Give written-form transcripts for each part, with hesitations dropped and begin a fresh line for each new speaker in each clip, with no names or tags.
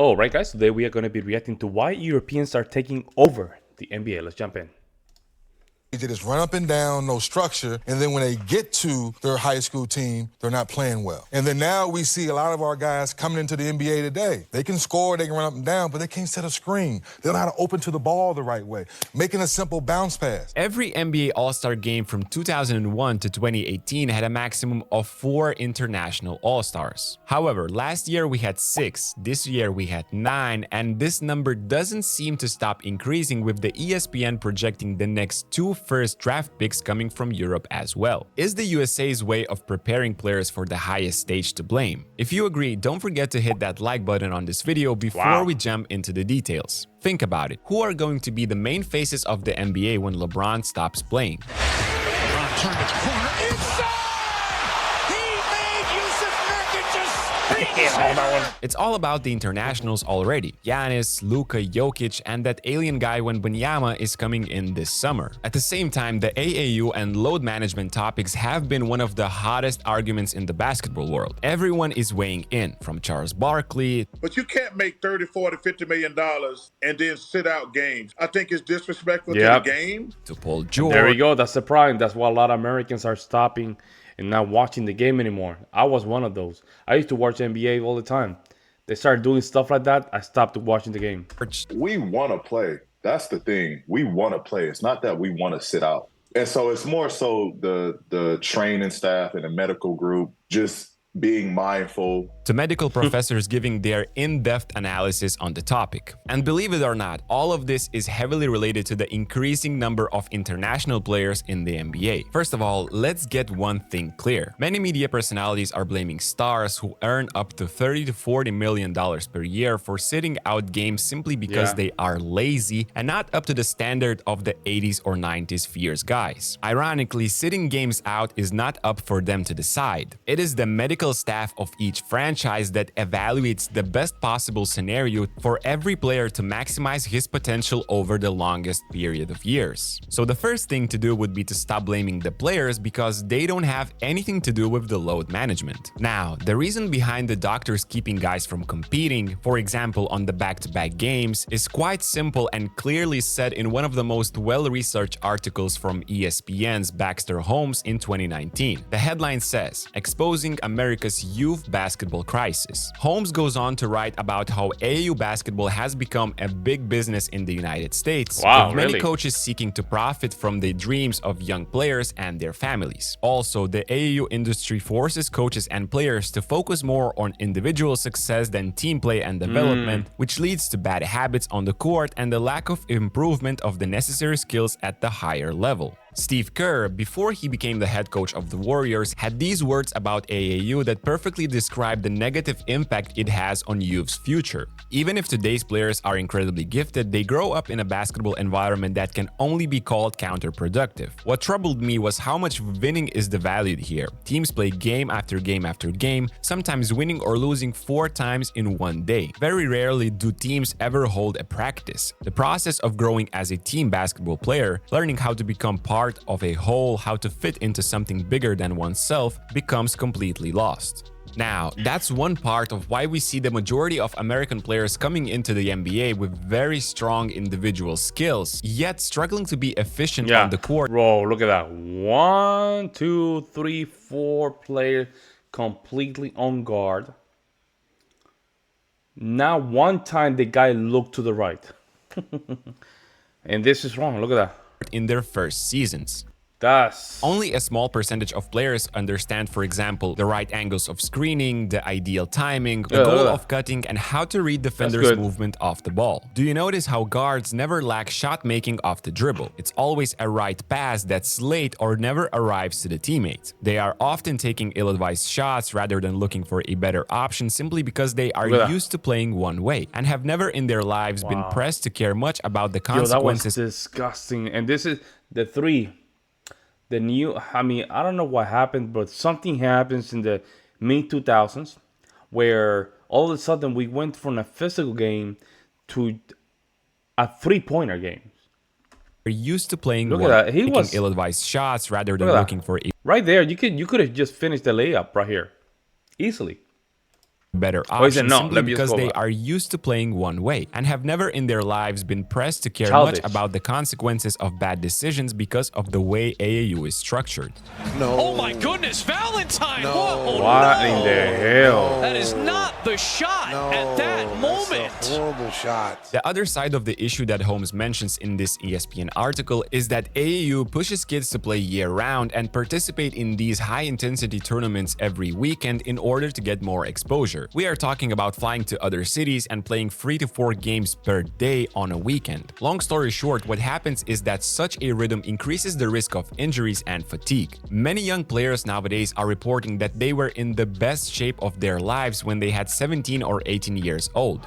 All right, guys, today we are going to be reacting to why Europeans are taking over the NBA. Let's jump in.
They just run up and down, no structure, and then when they get to their high school team, they're not playing well. And then now we see a lot of our guys coming into the NBA today. They can score, they can run up and down, but they can't set a screen. They don't know how to open to the ball the right way, making a simple bounce pass.
Every NBA All-Star game from 2001 to 2018 had a maximum of 4 international All-Stars. However, last year we had 6, this year we had 9, and this number doesn't seem to stop increasing, with the ESPN projecting the next 2 first draft picks coming from Europe as well. Is the USA's way of preparing players for the highest stage to blame? If you agree, don't forget to hit that like button on this video before we jump into the details. Think about it. Who are going to be the main faces of the NBA when LeBron stops playing?
LeBron turned his corner inside! He made Yusuf Nurkic just
It's all about the internationals already. Giannis, Luka, Jokic, and that alien guy Wembanyama is coming in this summer. At the same time, the AAU and load management topics have been one of the hottest arguments in the basketball world. Everyone is weighing in, from Charles Barkley.
But you can't make $30, $40, $50 million and then sit out games. I think it's disrespectful to the game.
To Paul George.
There we go. That's the problem. That's why a lot of Americans are stopping and not watching the game anymore. I was one of those. I used to watch NBA all the time. They started doing stuff like that. I stopped watching the game.
We want to play. That's the thing. We want to play. It's not that we want to sit out. And so it's more so the training staff and the medical group just being mindful.
To medical professors giving their in-depth analysis on the topic. And believe it or not, all of this is heavily related to the increasing number of international players in the NBA. First of all, let's get one thing clear. Many media personalities are blaming stars who earn up to $30 to $40 million per year for sitting out games simply because they are lazy and not up to the standard of the 80s or 90s fierce guys. Ironically, sitting games out is not up for them to decide. It is the medical staff of each franchise that evaluates the best possible scenario for every player to maximize his potential over the longest period of years. So the first thing to do would be to stop blaming the players because they don't have anything to do with the load management. Now, the reason behind the doctors keeping guys from competing, for example on the back-to-back games, is quite simple and clearly said in one of the most well-researched articles from ESPN's Baxter Holmes in 2019. The headline says, "Exposing America's youth basketball crisis." Holmes goes on to write about how AAU basketball has become a big business in the United States, with many coaches seeking to profit from the dreams of young players and their families. Also, the AAU industry forces coaches and players to focus more on individual success than team play and development, which leads to bad habits on the court and the lack of improvement of the necessary skills at the higher level. Steve Kerr, before he became the head coach of the Warriors, had these words about AAU that perfectly describe the negative impact it has on youth's future. Even if today's players are incredibly gifted, they grow up in a basketball environment that can only be called counterproductive. What troubled me was how much winning is devalued here. Teams play game after game after game, sometimes winning or losing 4 times in one day. Very rarely do teams ever hold a practice. The process of growing as a team basketball player, learning how to become part of a whole, how to fit into something bigger than oneself, becomes completely lost. Now, that's one part of why we see the majority of American players coming into the NBA with very strong individual skills, yet struggling to be efficient on the court.
Bro, look at that. 1, 2, 3, 4 players completely on guard. Now, one time the guy looked to the right. And this is wrong. Look at that.
In their first seasons.
That's
only a small percentage of players understand, for example, the right angles of screening, the ideal timing, the goal of cutting, and how to read defenders' movement off the ball. Do you notice how guards never lack shot making off the dribble? It's always a right pass that's late or never arrives to the teammate. They are often taking ill-advised shots rather than looking for a better option simply because they are used to playing one way and have never in their lives been pressed to care much about the consequences.
That was disgusting. And this is the 3. The new, I mean, I don't know what happened, but something happens in the mid-2000s where all of a sudden we went from a physical game to a three-pointer game.
We're used to playing
taking
ill-advised shots rather than looking for a...
Right there, you could have just finished the layup right here. Easily.
better
Or he said,
option
no,
simply
let me just
because
go
they
back.
are used to playing one way and have never in their lives been pressed to care
Childish.
much about the consequences of bad decisions because of the way AAU is structured.
No. Oh my goodness, Valentine!
No.
What in the hell?
That is not the shot at that moment.
That's a horrible shot.
The other side of the issue that Holmes mentions in this ESPN article is that AAU pushes kids to play year-round and participate in these high-intensity tournaments every weekend in order to get more exposure. We are talking about flying to other cities and playing 3 to 4 games per day on a weekend. Long story short, what happens is that such a rhythm increases the risk of injuries and fatigue. Many young players nowadays are reporting that they were in the best shape of their lives when they had 17 or 18 years old.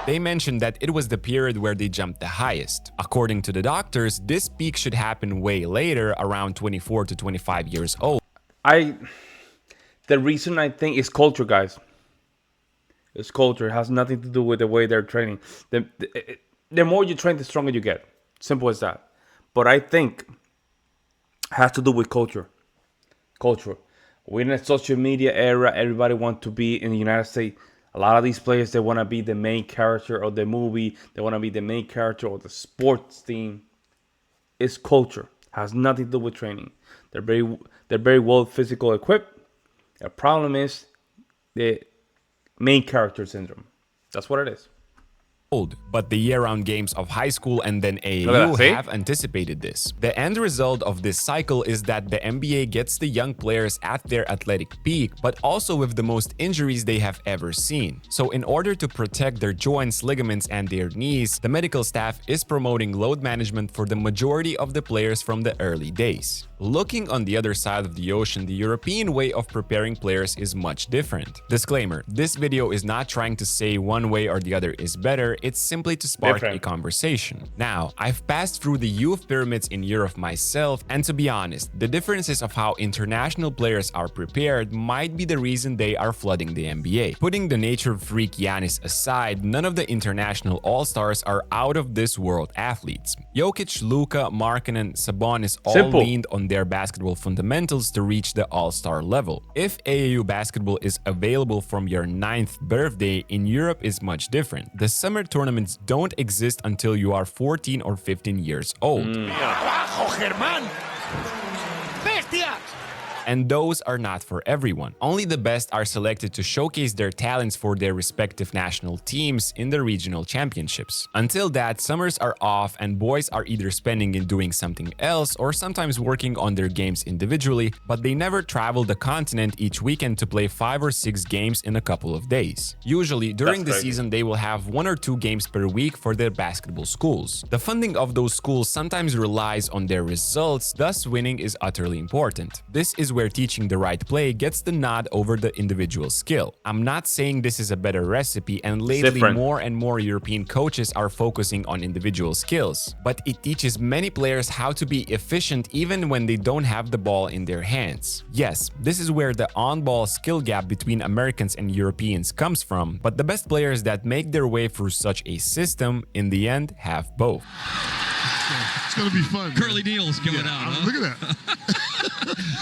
They mentioned that it was the period where they jumped the highest. According to the doctors, this peak should happen way later, around 24 to 25 years old.
The reason I think is culture, guys. It's culture. It has nothing to do with the way they're training. The more you train, the stronger you get. Simple as that. But I think it has to do with culture. Culture. We're in a social media era. Everybody wants to be in the United States. A lot of these players, they want to be the main character of the movie. They want to be the main character of the sports team. It's culture. It has nothing to do with training. They're very well physical equipped. The problem is the main character syndrome. That's what it is.
But the year-round games of high school and then
Look at
AAU
that, see?
have anticipated this. The end result of this cycle is that the NBA gets the young players at their athletic peak, but also with the most injuries they have ever seen. So in order to protect their joints, ligaments, and their knees, the medical staff is promoting load management for the majority of the players from the early days. Looking on the other side of the ocean, the European way of preparing players is much different. Disclaimer, this video is not trying to say one way or the other is better, it's simply to spark a conversation. Now, I've passed through the youth pyramids in Europe myself, and to be honest, the differences of how international players are prepared might be the reason they are flooding the NBA. Putting the nature freak Giannis aside, none of the international all-stars are out of this world athletes. Jokic, Luka, Markkanen, Sabonis all leaned on their basketball fundamentals to reach the all-star level. If AAU basketball is available from your 9th birthday, in Europe is much different. The summer tournaments don't exist until you are 14 or 15 years old. And those are not for everyone. Only the best are selected to showcase their talents for their respective national teams in the regional championships. Until that, summers are off and boys are either spending it doing something else or sometimes working on their games individually, but they never travel the continent each weekend to play 5 or 6 games in a couple of days. Usually, during the season, they will have 1 or 2 games per week for their basketball schools. The funding of those schools sometimes relies on their results, thus winning is utterly important. This is where teaching the right play gets the nod over the individual skill. I'm not saying this is a better recipe, and lately more and more European coaches are focusing on individual skills, but it teaches many players how to be efficient even when they don't have the ball in their hands. Yes, this is where the on-ball skill gap between Americans and Europeans comes from, but the best players that make their way through such a system in the end have both.
It's gonna be fun.
Curly Neal's coming out. Huh?
Look at that.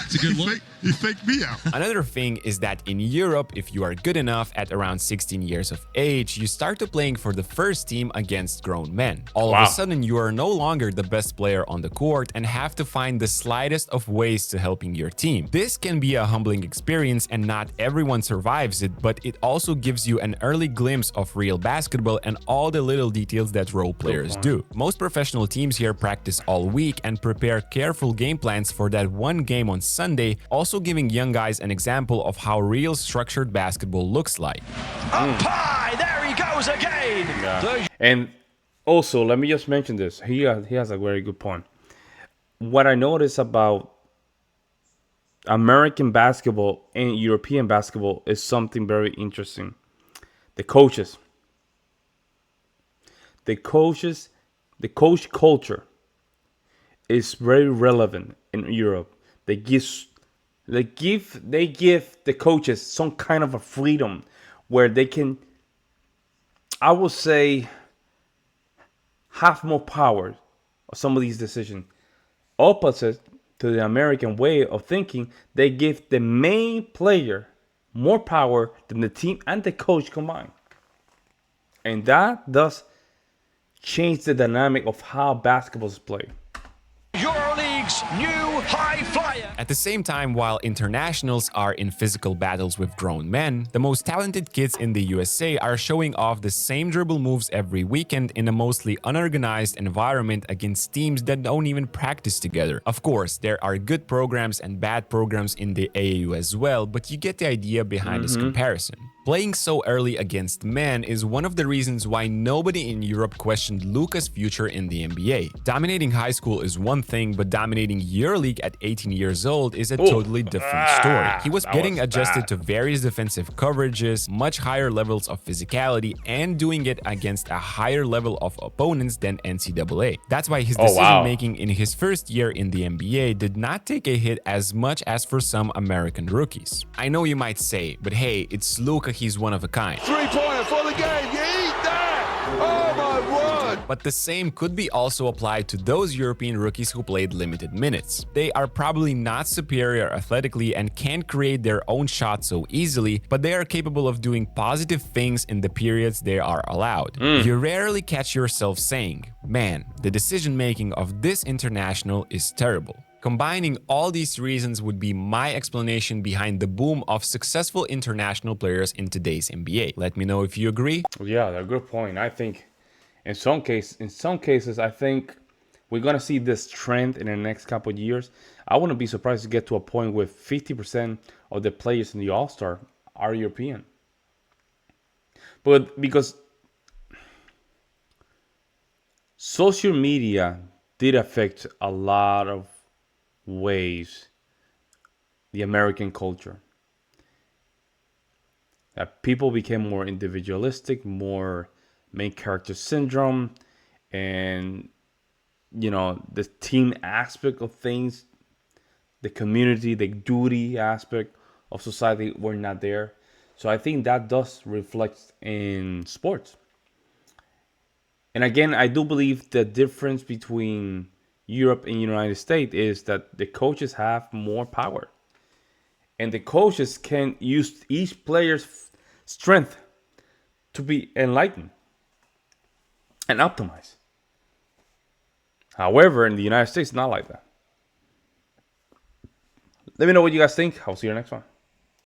It's a good look.
He faked me out.
Another thing is that in Europe, if you are good enough at around 16 years of age, you start to playing for the first team against grown men. All of a sudden, you are no longer the best player on the court and have to find the slightest of ways to helping your team. This can be a humbling experience and not everyone survives it, but it also gives you an early glimpse of real basketball and all the little details that role players do. Most professional teams here practice all week and prepare careful game plans for that one game on Sunday, also giving young guys an example of how real structured basketball looks like.
Up high, there he goes again.
Yeah. And also, let me just mention this. He has a very good point. What I notice about American basketball and European basketball is something very interesting. The coaches. The coach culture is very relevant in Europe. They give the coaches some kind of a freedom where they can, I would say, have more power of some of these decisions. Opposite to the American way of thinking, they give the main player more power than the team and the coach combined. And that does change the dynamic of how basketball is played.
Euroleague's new high flyer.
At the same time, while internationals are in physical battles with grown men, the most talented kids in the USA are showing off the same dribble moves every weekend in a mostly unorganized environment against teams that don't even practice together. Of course, there are good programs and bad programs in the AAU as well, but you get the idea behind this comparison. Playing so early against men is one of the reasons why nobody in Europe questioned Luka's future in the NBA. Dominating high school is one thing, but dominating EuroLeague at 18 years old is a totally different story. He was getting adjusted to various defensive coverages, much higher levels of physicality, and doing it against a higher level of opponents than NCAA. That's why his decision-making in his first year in the NBA did not take a hit as much as for some American rookies. I know you might say, but hey, it's Luka, he's one of a kind.
Three-pointer for the game, you eat that! Oh my word!
But the same could be also applied to those European rookies who played limited minutes. They are probably not superior athletically and can't create their own shot so easily, but they are capable of doing positive things in the periods they are allowed. You rarely catch yourself saying, man, the decision-making of this international is terrible. Combining all these reasons would be my explanation behind the boom of successful international players in today's NBA. Let me know if you agree.
Yeah, that's a good point. I think in some cases, I think we're gonna see this trend in the next couple of years. I wouldn't be surprised to get to a point where 50% of the players in the All-Star are European. But because social media did affect a lot of ways the American culture, that people became more individualistic, more main character syndrome, and the team aspect of things, the community, the duty aspect of society were not there. So I think that does reflect in sports. And again, I do believe the difference between Europe and United States is that the coaches have more power. And the coaches can use each player's strength to be enlightened and optimized. However, in the United States, it's not like that. Let me know what you guys think. I'll see you next one.